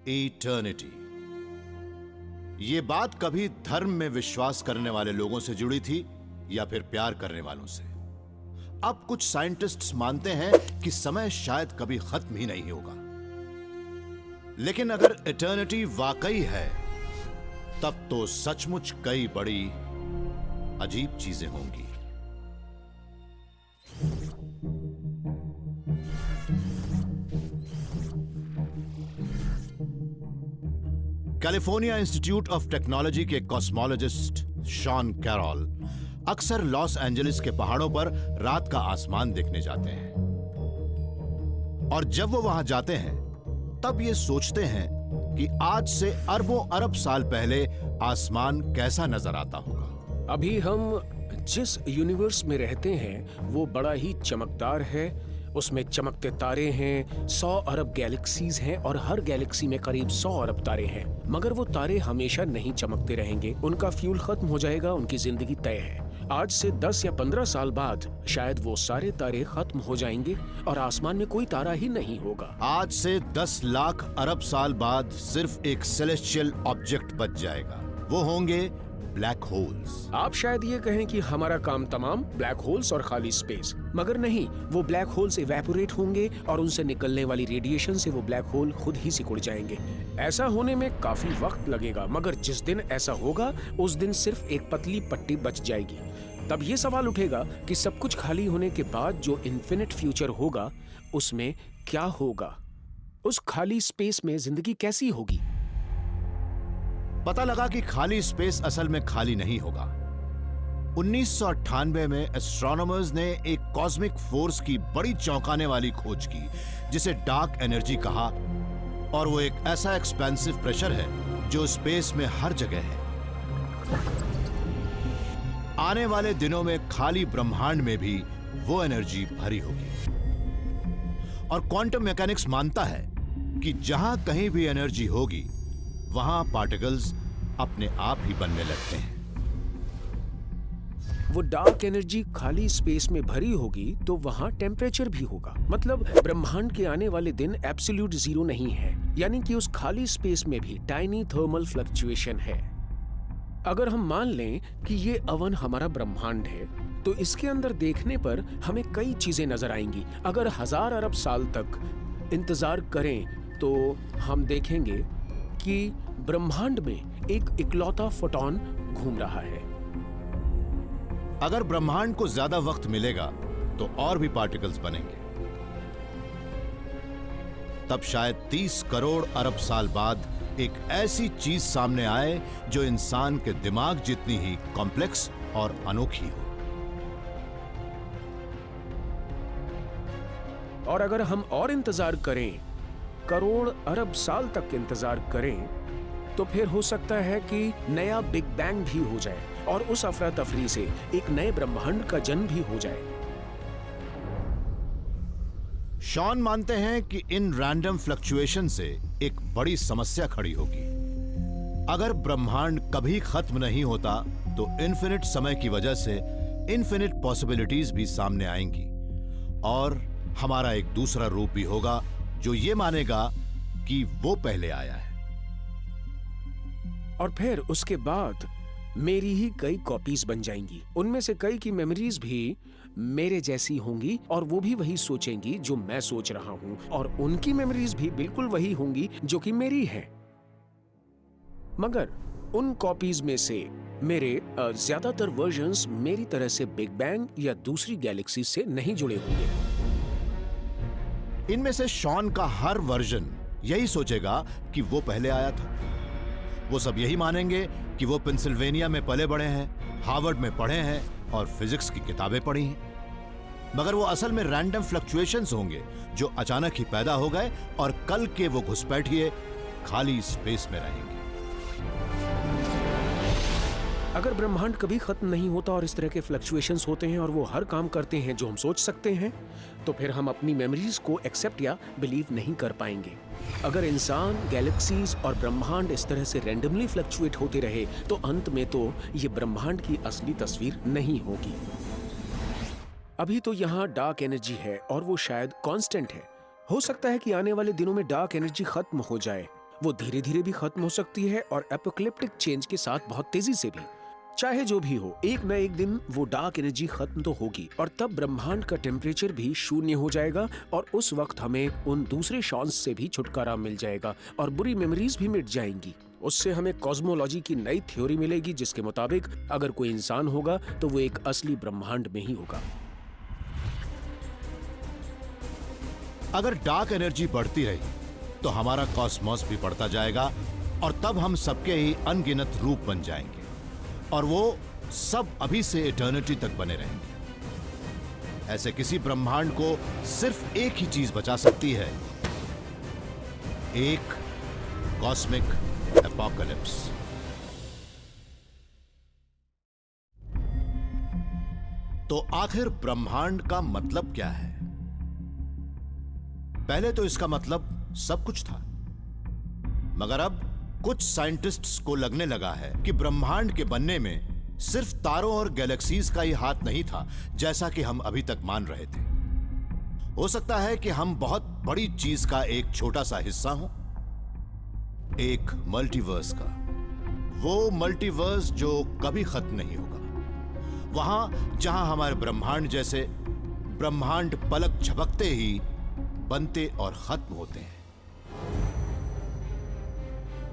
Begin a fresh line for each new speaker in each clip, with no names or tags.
Eternity. ये बात कभी धर्म में विश्वास करने वाले लोगों से जुड़ी थी या फिर प्यार करने वालों से। अब कुछ साइंटिस्ट्स मानते हैं कि समय शायद कभी खत्म ही नहीं होगा। लेकिन अगर इटर्निटी वाकई है तब तो सचमुच कई बड़ी अजीब चीजें होंगी। कैलिफोर्निया इंस्टीट्यूट ऑफ टेक्नोलॉजी के कॉस्मोलॉजिस्ट शॉन कैरॉल अक्सर लॉस एंजलिस के पहाड़ों पर रात का आसमान देखने जाते हैं, और जब वो वहां जाते हैं तब ये सोचते हैं कि आज से अरबों अरब साल पहले आसमान कैसा नजर आता होगा।
अभी हम जिस यूनिवर्स में रहते हैं वो बड़ा ही चमकदार है। उसमें चमकते तारे हैं, 100 अरब गैलेक्सीज हैं और हर गैलेक्सी में करीब 100 अरब तारे हैं। मगर वो तारे हमेशा नहीं चमकते रहेंगे, उनका फ्यूल खत्म हो जाएगा, उनकी जिंदगी तय है। आज से 10 या 15 साल बाद शायद वो सारे तारे खत्म हो जाएंगे और आसमान में कोई तारा ही नहीं होगा।
आज से 10 लाख अरब साल बाद सिर्फ एक सेलेस्टियल ऑब्जेक्ट बच जाएगा, वो होंगे ब्लैक होल्स।
आप शायद ये कहें कि हमारा काम तमाम ब्लैक होल्स और खाली स्पेस, मगर नहीं, वो ब्लैक होल्स इवेपोरेट होंगे और उनसे निकलने वाली रेडिएशन से वो ब्लैक होल खुद ही सिकुड़ जाएंगे। ऐसा होने में काफी वक्त लगेगा, मगर जिस दिन ऐसा होगा उस दिन सिर्फ एक पतली पट्टी बच जाएगी। तब ये सवाल उठेगा कि सब कुछ खाली होने के बाद जो इन्फिनिट फ्यूचर होगा उसमें क्या होगा? उस खाली स्पेस में जिंदगी कैसी होगी?
पता लगा कि खाली स्पेस असल में खाली नहीं होगा। 1998 में एस्ट्रोनॉमर्स ने एक कॉस्मिक फोर्स की बड़ी चौंकाने वाली खोज की जिसे डार्क एनर्जी कहा, और वो एक ऐसा एक्सपेंसिव प्रेशर है जो स्पेस में हर जगह है। आने वाले दिनों में खाली ब्रह्मांड में भी वो एनर्जी भरी होगी, और क्वांटम मैकेनिक्स मानता है कि जहां कहीं भी एनर्जी होगी वहां पार्टिकल्स अपने आप ही बनने लगते हैं।
वो डार्क एनर्जी खाली स्पेस में भरी होगी तो वहां टेम्परेचर भी होगा। मतलब ब्रह्मांड के आने वाले दिन एब्सोल्यूट जीरो नहीं है, यानी कि उस खाली स्पेस में भी टाइनी थर्मल फ्लक्चुएशन है। अगर हम मान लें कि ये अवन हमारा ब्रह्मांड है तो इसके अंदर देखने पर हमें कई चीजें नजर आएंगी। अगर 1000 अरब साल तक इंतजार करें तो हम देखेंगे कि ब्रह्मांड में एक इकलौता फोटॉन घूम रहा है।
अगर ब्रह्मांड को ज्यादा वक्त मिलेगा तो और भी पार्टिकल्स बनेंगे। तब शायद 30 करोड़ अरब साल बाद एक ऐसी चीज सामने आए जो इंसान के दिमाग जितनी ही कॉम्प्लेक्स और अनोखी हो।
और अगर हम और इंतजार करें, करोड़ अरब साल तक इंतजार करें, तो फिर हो सकता है कि नया बिग बैंग भी हो जाए और उस अफरा तफरी से एक नए ब्रह्मांड का जन्म भी हो जाए।
शॉन मानते हैं कि इन रैंडम फ्लक्चुएशन से एक बड़ी समस्या खड़ी होगी। अगर ब्रह्मांड कभी खत्म नहीं होता तो इन्फिनिट समय की वजह से इन्फिनिट पॉसिबिलिटीज भी सामने आएंगी, और हमारा एक दूसरा रूप भी होगा जो ये मानेगा कि वो पहले आया है।
और फिर उसके बाद मेरी ही कई कॉपीज बन जाएंगी। उनमें से कई की मेमोरीज भी मेरे जैसी होंगी और वो भी वही सोचेंगी जो मैं सोच रहा हूं, और उनकी मेमोरीज भी बिल्कुल वही होंगी जो कि मेरी है। मगर उन कॉपीज में से मेरे ज्यादातर वर्जन्स मेरी तरह से बिग बैंग या दूसरी गैलेक्सी से नहीं जुड़े होंगे।
इनमें से शॉन का हर वर्जन यही सोचेगा कि वो पहले आया था। वो सब यही मानेंगे कि वो पेंसिल्वेनिया में पले बड़े हैं, हार्वर्ड में पढ़े हैं और फिजिक्स की किताबें पढ़ी हैं। मगर वो असल में रैंडम फ्लक्चुएशंस होंगे जो अचानक ही पैदा हो गए और कल के वो घुसपैठिए खाली स्पेस में रहेंगे।
अगर ब्रह्मांड कभी खत्म नहीं होता और इस तरह के फ्लक्चुएशंस होते हैं और वो हर काम करते हैं जो हम सोच सकते हैं, तो फिर हम अपनी मेमोरीज को एक्सेप्ट या बिलीव नहीं कर पाएंगे। अगर इंसान, गैलेक्सीज और ब्रह्मांड इस तरह से रैंडमली फ्लक्चुएट होते रहे तो अंत में तो ये ब्रह्मांड की असली तस्वीर नहीं होगी। अभी तो यहाँ डार्क एनर्जी है और वो शायद कांस्टेंट है। हो सकता है कि आने वाले दिनों में डार्क एनर्जी खत्म हो जाए। वो धीरे धीरे भी खत्म हो सकती है और एपोकलिप्टिक चेंज के साथ बहुत तेजी से भी। चाहे जो भी हो, एक न एक दिन वो डार्क एनर्जी खत्म तो होगी और तब ब्रह्मांड का टेम्परेचर भी शून्य हो जाएगा और उस वक्त हमें उन दूसरे शॉन्स से भी छुटकारा मिल जाएगा और बुरी मेमोरीज भी मिट जाएंगी। उससे हमें कॉस्मोलॉजी की नई थ्योरी मिलेगी जिसके मुताबिक अगर कोई इंसान होगा तो वो एक असली ब्रह्मांड में ही होगा।
अगर डार्क एनर्जी बढ़ती रही तो हमारा कॉस्मोस भी बढ़ता जाएगा और तब हम सबके ही अनगिनत रूप बन जाएंगे और वो सब अभी से इटर्निटी तक बने रहेंगे। ऐसे किसी ब्रह्मांड को सिर्फ एक ही चीज बचा सकती है, एक कॉस्मिक एपोकलिप्स। तो आखिर ब्रह्मांड का मतलब क्या है? पहले तो इसका मतलब सब कुछ था, मगर अब कुछ साइंटिस्ट्स को लगने लगा है कि ब्रह्मांड के बनने में सिर्फ तारों और गैलेक्सीज का ही हाथ नहीं था, जैसा कि हम अभी तक मान रहे थे। हो सकता है कि हम बहुत बड़ी चीज का एक छोटा सा हिस्सा हों, एक मल्टीवर्स का, वो मल्टीवर्स जो कभी खत्म नहीं होगा। वहां जहां हमारे ब्रह्मांड जैसे ब्रह्मांड पलक झपकते ही बनते और खत्म होते हैं।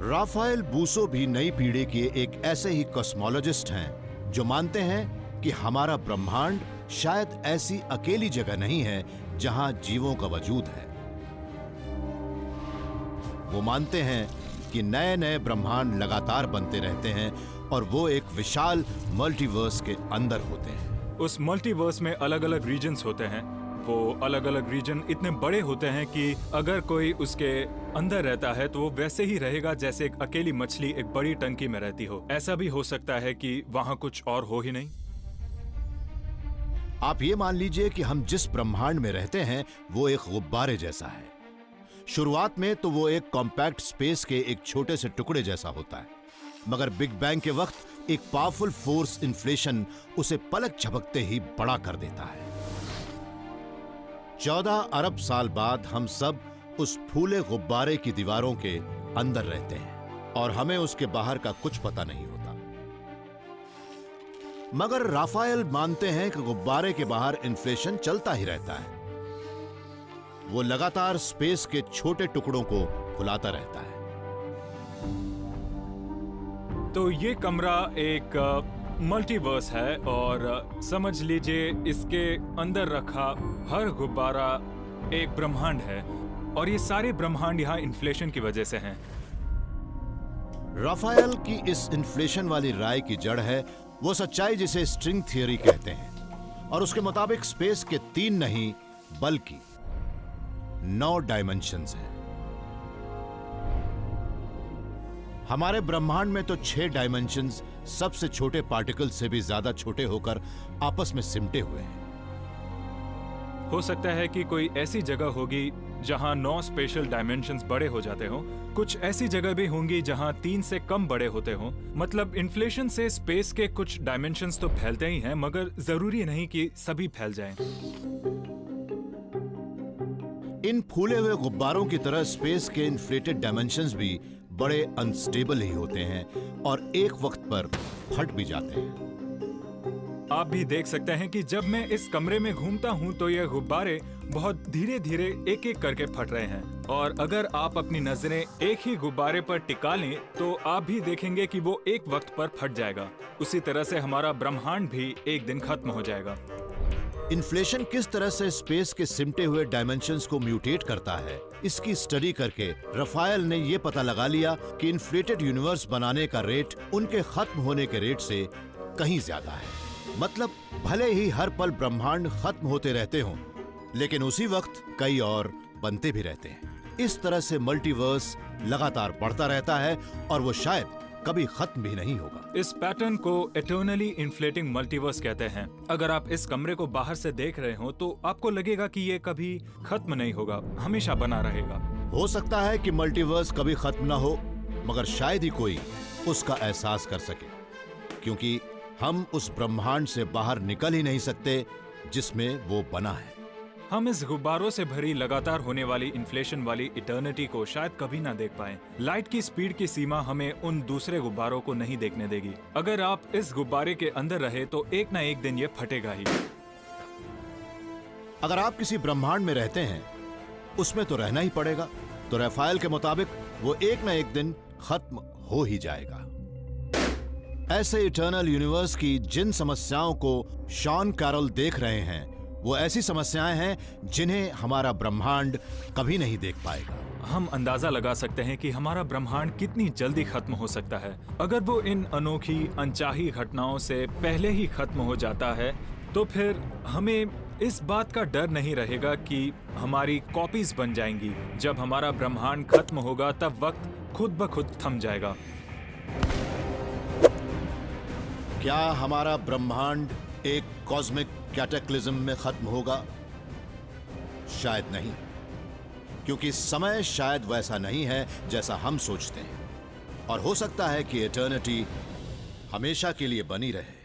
राफाएल बूसो भी नई पीढ़ी के एक ऐसे ही कॉस्मोलॉजिस्ट हैं जो मानते हैं कि हमारा ब्रह्मांड शायद ऐसी अकेली जगह नहीं है जहां जीवों का वजूद है। वो मानते हैं कि नए नए ब्रह्मांड लगातार बनते रहते हैं और वो एक विशाल मल्टीवर्स के अंदर होते हैं।
उस मल्टीवर्स में अलग अलग रीजन्स होते हैं। वो अलग अलग रीजन इतने बड़े होते हैं कि अगर कोई उसके अंदर रहता है तो वो वैसे ही रहेगा जैसे एक अकेली मछली एक बड़ी टंकी में रहती हो। ऐसा भी हो सकता है कि वहां कुछ और हो ही नहीं।
आप ये मान लीजिए कि हम जिस ब्रह्मांड में रहते हैं वो एक गुब्बारे जैसा है। शुरुआत में तो वो एक कॉम्पैक्ट स्पेस के एक छोटे से टुकड़े जैसा होता है, मगर बिग बैंग के वक्त एक पावरफुल फोर्स इन्फ्लेशन उसे पलक झपकते ही बड़ा कर देता है। 14 अरब साल बाद हम सब उस फूले गुब्बारे की दीवारों के अंदर रहते हैं और हमें उसके बाहर का कुछ पता नहीं होता। मगर राफाएल मानते हैं कि गुब्बारे के बाहर इन्फ्लेशन चलता ही रहता है। वो लगातार स्पेस के छोटे टुकड़ों को फुलाता रहता है।
तो ये कमरा एक मल्टीवर्स है और समझ लीजिए इसके अंदर रखा हर गुब्बारा एक ब्रह्मांड है और ये सारे ब्रह्मांड यहाँ इन्फ्लेशन की वजह से हैं।
राफाएल की इस इन्फ्लेशन वाली राय की जड़ है वो सच्चाई जिसे स्ट्रिंग थियरी कहते हैं और उसके मुताबिक स्पेस के 3 नहीं बल्कि 9 डायमेंशंस हैं। हमारे ब्रह्मांड में तो 6 डायमेंशंस सबसे छोटे पार्टिकल से भी ज्यादा छोटे होकर आपस में सिमटे हुए हैं।
हो सकता है कि कोई ऐसी जगह होगी जहां 9 स्पेशल डायमेंशंस बड़े हो जाते हों। कुछ ऐसी जगह भी होंगी जहां 3 से कम बड़े होते हों। मतलब इन्फ्लेशन से स्पेस के कुछ डायमेंशंस तो फैलते ही हैं, मगर जरूरी नहीं कि सभी फैल जाएं।
इन फूले हुए गुब्बारों की तरह स्पेस के इन्फ्लेटेड डायमेंशंस भी बड़े अनस्टेबल ही होते हैं और एक वक्त पर फट भी जाते हैं।
आप भी देख सकते हैं कि जब मैं इस कमरे में घूमता हूं तो ये गुब्बारे बहुत धीरे धीरे एक एक करके फट रहे हैं और अगर आप अपनी नजरें एक ही गुब्बारे पर टिका लें तो आप भी देखेंगे कि वो एक वक्त पर फट जाएगा। उसी तरह से हमारा ब्रह्मांड भी एक दिन खत्म हो जाएगा।
इन्फ्लेशन किस तरह से स्पेस के सिमटे हुए डायमेंशंस को म्यूटेट करता है, इसकी स्टडी करके राफाएल ने यह पता लगा लिया कि इन्फ्लेटेड यूनिवर्स बनाने का रेट उनके खत्म होने के रेट से कहीं ज्यादा है। मतलब भले ही हर पल ब्रह्मांड खत्म होते रहते हों, लेकिन उसी वक्त कई और बनते भी रहते हैं। इस तरह से मल्टीवर्स लगातार बढ़ता रहता है और वो शायद कभी खत्म भी नहीं होगा।
इस पैटर्न को एटर्नली इन्फ्लेटिंग मल्टीवर्स कहते हैं। अगर आप इस कमरे को बाहर से देख रहे हो तो आपको लगेगा कि ये कभी खत्म नहीं होगा, हमेशा बना रहेगा।
हो सकता है कि मल्टीवर्स कभी खत्म ना हो, मगर शायद ही कोई उसका एहसास कर सके, क्योंकि हम उस ब्रह्मांड से बाहर निकल ही नहीं सकते जिसमें वो बना है।
हम इस गुब्बारों से भरी लगातार होने वाली इन्फ्लेशन वाली इटर्निटी को शायद कभी ना देख पाएं। लाइट की स्पीड की सीमा हमें उन दूसरे गुब्बारों को नहीं देखने देगी। अगर आप इस गुब्बारे के अंदर रहे तो एक ना एक दिन ये फटेगा ही।
अगर आप किसी ब्रह्मांड में रहते हैं उसमें तो रहना ही पड़ेगा। तो रफाएल के मुताबिक वो एक ना एक दिन खत्म हो ही जाएगा। ऐसे इटर्नल यूनिवर्स की जिन समस्याओं को शॉन कैरल देख रहे हैं वो ऐसी समस्याएं हैं जिन्हें हमारा ब्रह्मांड कभी नहीं देख पाएगा।
हम अंदाजा लगा सकते हैं कि हमारा ब्रह्मांड कितनी जल्दी खत्म हो सकता है। अगर वो इन अनोखी अनचाही घटनाओं से पहले ही खत्म हो जाता है तो फिर हमें इस बात का डर नहीं रहेगा कि हमारी कॉपीज बन जाएंगी। जब हमारा ब्रह्मांड खत्म होगा तब वक्त खुद ब खुद थम जाएगा।
क्या हमारा ब्रह्मांड एक कॉस्मिक कैटेक्लिज्म में खत्म होगा? शायद नहीं, क्योंकि समय शायद वैसा नहीं है जैसा हम सोचते हैं, और हो सकता है कि इटर्निटी हमेशा के लिए बनी रहे।